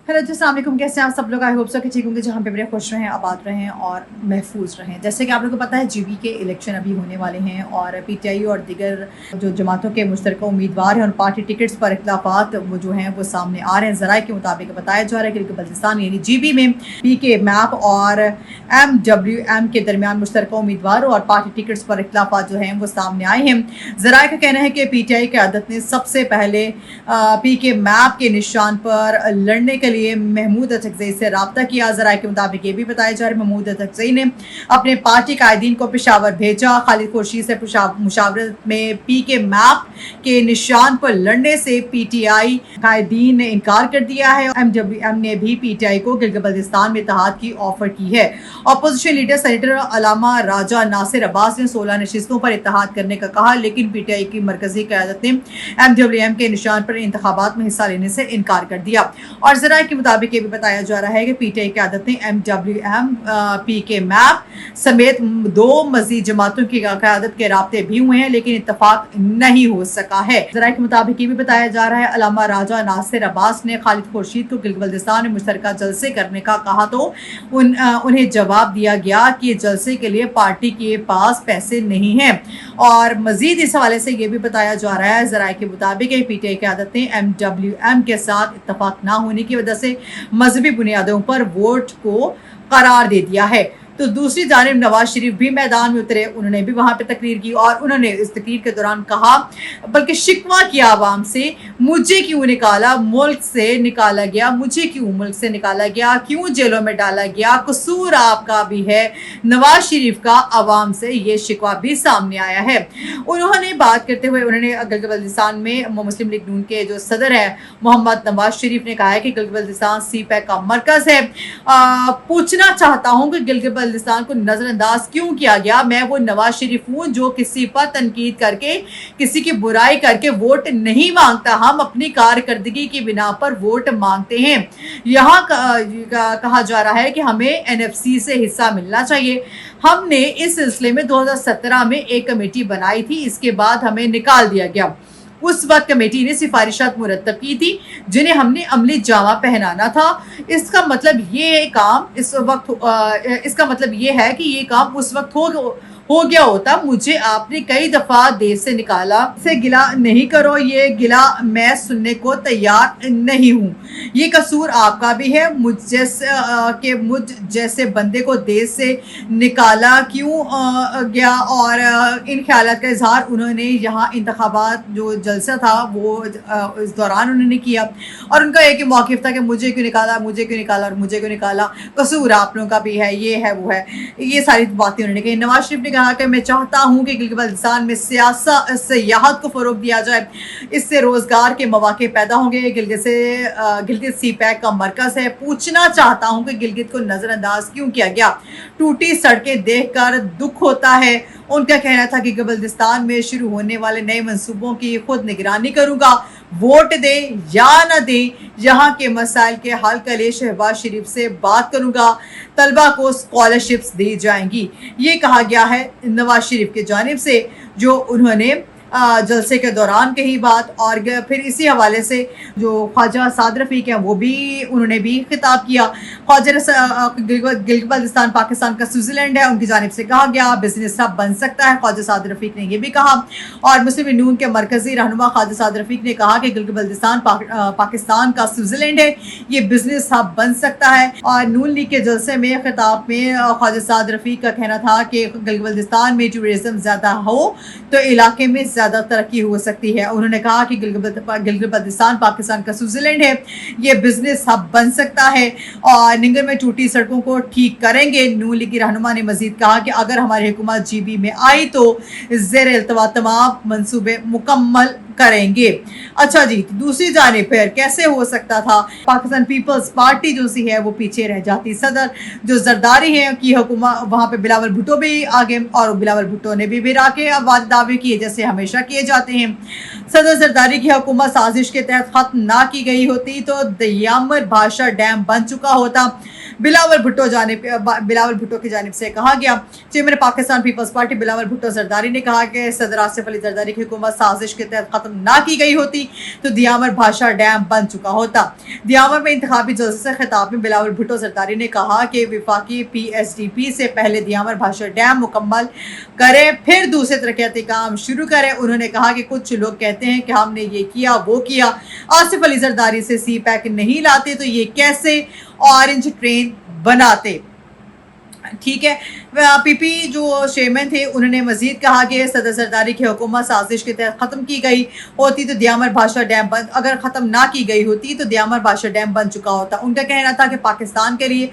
Hello जी, अस्सलाम वालेकुम। कैसे हैं आप सब लोग? आई होप सो कि ठीक होंगे, जहाँ पे बड़े खुश रहें, आबाद रहें और महफूज रहें। जैसे कि आप लोगों को पता है जीबी के इलेक्शन अभी होने वाले हैं और पीटीआई और दीगर जो जमातों के मुश्तरका उम्मीदवार हैं और पार्टी टिकट्स पर इख्तिलाफात वो जो हैं वो सामने आ रहे हैं। ज़राए के मुताबिक बताया जा रहा है कि बल्तिस्तान यानी जीबी में पीके मैप और MWM के दरमियान मुश्तरका उम्मीदवार और पार्टी टिकट्स पर इख्तिलाफात जो हैं वो सामने आए हैं। ज़राए का कहना है कि पीटीआई क़यादत ने सबसे पहले पीके मैप के निशान पर लड़ने के लिए महमूद अचकज़ई से रब्ता किया। ज़राए के मुताबिक ये भी बताया जा रहा है महमूद अचकज़ई ने अपने पार्टी कायदीन को पेशावर भेजा। खालिद खुर्शीद से मुशावरत में पीके मैप के निशान पर लड़ने से पीटीआई कायदीन ने इनकार कर दिया है। MWM ने भी पीटीआई को गिलगित बल्तिस्तान में इत्तेहाद की ऑफर की है। अपोजिशन लीडर सेनेटर अलामा राजा नासिर अब्बास ने 16 नशिस्तों पर इत्तेहाद करने का कहा, लेकिन पीटीआई की मरकजी क़यादत ने MWM के निशान पर इंतखाबात में हिस्सा लेने से इनकार कर दिया। और ज़राए के मुताबिक ये भी बताया जा रहा है कि पीटीआई क़यादत ने MWM पीके मैप समेत 2 मज़ीद जमातों की क़यादत के राब्ते भी हुए हैं, लेकिन इत्तफाक नहीं हो सका है। ज़राए के मुताबिक ये भी बताया जा रहा है अलामा राजा नासिर अब्बास ने खालिद खुर्शीद को गिलगित बल्तिस्तान में मुश्तरका जलसे करने का कहा तो उन्हें जवाब दिया गया कि जलसे के लिए पार्टी के पास पैसे नहीं हैं। और मजीद इस हवाले से ये भी बताया जा रहा है ज़राए के मुताबिक पीटीआई क़यादत ने MWM के साथ इत्तफाक ना होने की वजह से मजहबी बुनियादों पर वोट को करार दे दिया है। तो दूसरी जानिब नवाज शरीफ भी मैदान में उतरे, उन्होंने भी वहां पे तकरीर की और उन्होंने इस तकरीर के दौरान कहा, बल्कि शिकवा किया आवाम से, मुझे क्यों निकाला, मुल्क से निकाला गया, मुझे क्यों मुल्क से निकाला गया, क्यों जेलों में डाला गया, कसूर आपका भी है। नवाज शरीफ का आवाम से ये शिकवा भी सामने आया है। उन्होंने बात करते हुए उन्होंने गिलगित बल्तिस्तान में मुस्लिम लीग नून के जो सदर है मोहम्मद नवाज शरीफ ने कहा है कि गिलगित बल्तिस्तान CPAC का मरकज है। पूछना चाहता हूँ कि गिलगित बल्तिस्तान को नजरअंदाज क्यों किया गया। मैं वो नवाज शरीफ हूँ जो किसी पर तनकीद करके, किसी की बुराई करके वोट नहीं मांगता। हम अपनी कारकर्दगी की बिना पर वोट मांगते हैं। यहाँ कहा जा रहा है कि हमें NFC से हिस्सा मिलना चाहिए। हमने इस सिलसिले में 2017 में एक कमेटी बनाई थी, इसके बाद हमें निकाल दिया गया। उस वक्त कमेटी ने सिफारिशात मुरतब की थी जिन्हें हमने अमली जामा पहनाना था। इसका मतलब ये है कि ये काम उस वक्त हो गया होता। मुझे आपने कई दफा देश से निकाला, से गिला नहीं करो, ये गिला मैं सुनने को तैयार नहीं हूँ। ये कसूर आपका भी है। मुझ जैसे बंदे को देश से निकाला क्यों गया। और इन ख्यालात का इजहार उन्होंने यहाँ इंतखाबात जो जलसा था वो इस दौरान उन्होंने किया और उनका एक ही मौक़िफ़ था कि मुझे क्यों निकाला, मुझे क्यों निकाला और मुझे क्यों निकाला, कसूर आप लोगों का भी है, ये है वो है, ये सारी बातें उन्होंने कही। नवाज शरीफ ने कहा कि मैं चाहता हूँ कि गिलगित बल्तिस्तान में सियाहत को फ़रोग़ दिया जाए, इससे रोज़गार के मौक़े पैदा होंगे। गिलगित CPAC का मरकज़ है। पूछना चाहता हूँ कि गिलगित को नज़रअंदाज क्यों किया गया। टूटी सड़कें देखकर दुख होता है। उनका कहना था कि गिलगित बल्तिस्तान में शुरू होने वाले नए मंसूबों की खुद निगरानी करूंगा। वोट दे या न दे, यहाँ के मसाइल के हल के लिए शहबाज शरीफ से बात करूंगा। तलबा को स्कॉलरशिप्स दी जाएंगी, ये कहा गया है नवाज शरीफ की जानिब से, जो उन्होंने जलसे के दौरान कही बात। और फिर इसी हवाले से जो ख्वाजा साद रफ़ीक हैं वो भी उन्होंने भी खिताब किया। गिलगित बल्तिस्तान पाकिस्तान का स्विट्ज़रलैंड है, उनकी जानिब से कहा गया बिजनेस हब बन सकता है। ख्वाजा साद रफ़ीक ने यह भी कहा। और मुस्लिम लीग नून के मरकजी रहनुमा ख्वाजा साद रफ़ीक ने कहा कि गिलगित बल्तिस्तान पाकिस्तान का स्विट्ज़रलैंड है, ये बिजनेस हब बन सकता है। और नून लीग के जलसे में खिताब में ख्वाजा साद रफ़ीक का कहना था कि गिलगित बल्तिस्तान में टूरिज़म ज़्यादा हो तो इलाके में ज़्यादा तरक्की हो सकती है। उन्होंने कहा कि गिलगित बल्तिस्तान पाकिस्तान का स्विट्ज़रलैंड है, ये बिजनेस हब बन सकता है और निंगर में टूटी सड़कों को ठीक करेंगे। नून लीग की रहनुमा ने मजीद कहा कि अगर हमारी हुकूमत GB में आई तो ज़ेर इल्तवा तमाम मंसूबे मुकम्मल करेंगे। अच्छा जी, तो दूसरी जानिब फिर कैसे हो सकता था पाकिस्तान पीपल्स पार्टी जो सी है वो पीछे रह जाती। सदर जो जरदारी है की हुकूमत, वहाँ पे बिलावल भुट्टो भी आगे और बिलावल भुट्टो ने भी भिरा के दावे किए जैसे हमेशा किए जाते हैं। सदर जरदारी की हुकूमत साजिश के तहत खत्म ना की गई होती तो दयामर भाषा डैम बन चुका होता। बिलावल भुट्टो की जानिब से कहा गया। चेयरमैन पाकिस्तान पीपल्स पार्टी बिलावल भुट्टो जरदारी ने कहा कि सदर आसिफ अली जरदारी की हुकूमत साजिश के तहत खत्म ना की गई होती तो दियामर भाषा डैम बन चुका होता। दियामर में इंतखाबी जलसे से खिताब में बिलावल भुट्टो जरदारी ने कहा कि विफाकी PSDP से पहले दियामर भाषा डैम मुकम्मल करे फिर दूसरे तरक्याती काम शुरू करें। उन्होंने कहा कि कुछ लोग कहते हैं कि हमने ये किया वो किया, आसिफ अली जरदारी से CPAC नहीं लाते तो ये कैसे ऑरेंज ट्रेन बनाते। ठीक है, PP जो चेयरमैन थे उन्होंने मजीद कहा कि सदर जरदारी की हुकूमत साजिश के तहत ख़त्म की गई होती तो दियामर भाषा डैम बंद, अगर ख़त्म ना की गई होती तो दियामर भाषा डैम बन चुका होता। उनका कहना था कि पाकिस्तान के लिए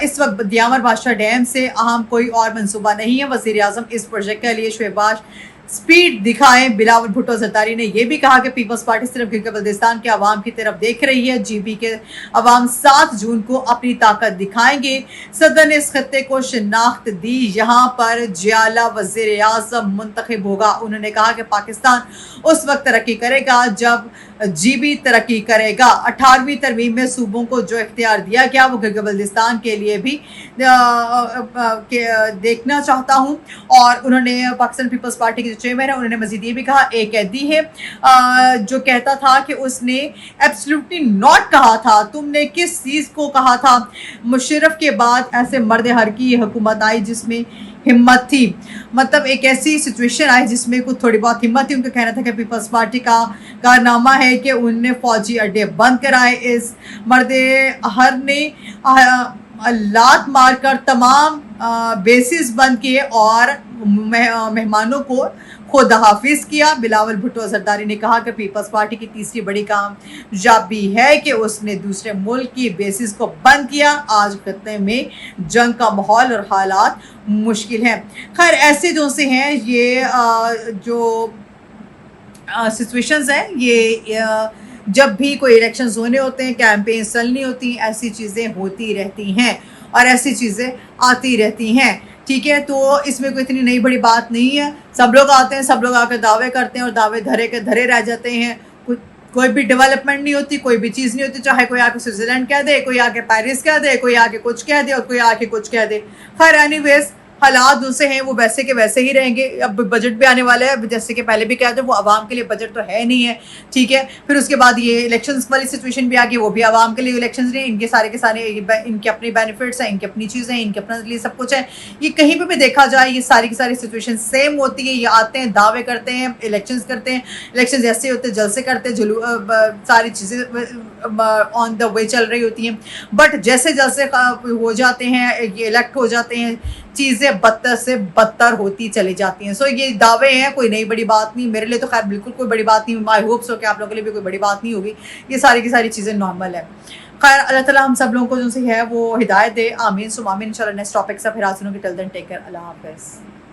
इस वक्त दियामर भाषा डैम से अहम कोई और मनसूबा नहीं है। वज़ीर आज़म इस प्रोजेक्ट के लिए शहबाज स्पीड दिखाएं। बिलावल भुट्टो जरदारी ने यह भी कहा कि पीपल्स पार्टी सिर्फ गिलगित बल्तिस्तान के अवाम की तरफ देख रही है। GB के अवाम 7 जून को अपनी ताकत दिखाएंगे। सदर ने इस खत्ते को शिनाख्त दी, यहाँ पर जियाला वज़ीर आज़म मुंतखब होगा। उन्होंने कहा कि पाकिस्तान उस वक्त तरक्की करेगा जब GB तरक्की करेगा। 18वीं तरमीम में सूबों को जो इख्तियार दिया गया वो गिलगित बल्तिस्तान के लिए भी देखना चाहता हूँ। और उन्होंने पाकिस्तान पीपल्स पार्टी के चेयरमैन है उन्होंने मजीद ये भी कहा, एक कैदी है जो कहता था कि उसने एब्सोल्युटली नॉट कहा था। तुमने किस चीज़ को कहा था? मुशर्रफ के बाद ऐसे मर्द हर की हुकूमत आई जिसमें हिम्मत थी, मतलब एक ऐसी सिचुएशन आई जिसमें कुछ थोड़ी बहुत हिम्मत थी। उनका कहना था कि पीपल्स पार्टी का कारनामा है कि उनने फौजी अड्डे बंद कराए। इस मर्द हर ने लात मारकर तमाम बेसिस बंद किए और मेहमानों को खुद हाफिज किया। बिलावल भुट्टो जरदारी ने कहा कि पीपल्स पार्टी की तीसरी बड़ी कामयाबी है कि उसने दूसरे मुल्क की बेसिस को बंद किया। आज खत्ते में जंग का माहौल और हालात मुश्किल हैं। खैर ऐसे जो से हैं ये जो सिचुएशंस हैं ये जब भी कोई इलेक्शंस होने होते हैं, कैंपेन चलनी होती हैं, ऐसी चीज़ें होती रहती हैं और ऐसी चीज़ें आती रहती हैं। ठीक है, तो इसमें कोई इतनी नई बड़ी बात नहीं है। सब लोग आते हैं, सब लोग आकर दावे करते हैं और दावे धरे के धरे रह जाते हैं। कोई भी डेवलपमेंट नहीं होती, कोई भी चीज़ नहीं होती। चाहे कोई आके स्विट्जरलैंड कह दे, कोई आके पेरिस कह दे, कोई आके कुछ कह दे और कोई आके कुछ कह दे। खैर एनीवेज हालात दूसरे हैं, वो वैसे के वैसे ही रहेंगे। अब बजट भी आने वाला है, जैसे कि पहले भी कहा था, वो आवाम के लिए बजट तो है नहीं है। ठीक है, फिर उसके बाद ये इलेक्शंस वाली सिचुएशन भी आ गई, वो भी आवाम के लिए इलेक्शंस नहीं, इनके सारे के सारे इनके अपने बेनिफिट्स हैं, इनकी अपनी चीज़ें हैं, इनके अपने लिए सब कुछ है। ये कहीं पर भी देखा जाए ये सारी की सारी सिचुएशन सेम होती है। ये आते हैं, दावे करते हैं, इलेक्शंस करते हैं, इलेक्शंस ऐसे होते हैं, जलसे करते हैं, सारी चीज़ें ऑन द वे चल रही होती हैं। बट जैसे जैसे हो जाते हैं, ये इलेक्ट हो जाते हैं, चीज़ें बदतर से बदतर होती चली जाती हैं। सो ये दावे हैं, कोई नई बड़ी बात नहीं। मेरे लिए तो खैर बिल्कुल कोई बड़ी बात नहीं। आई होप सो कि आप लोगों के लिए भी कोई बड़ी बात नहीं होगी। ये सारी की सारी चीज़ें नॉर्मल है। खैर अल्लाह ताला हम सब लोगों को जो है वो हिदायत दे। आमीन सुम आमीन। इंशाल्लाह नेक्स्ट टॉपिक से फिर हाजिर होंगे। टिल देन टेक केयर, अल्लाह हाफ़िज़।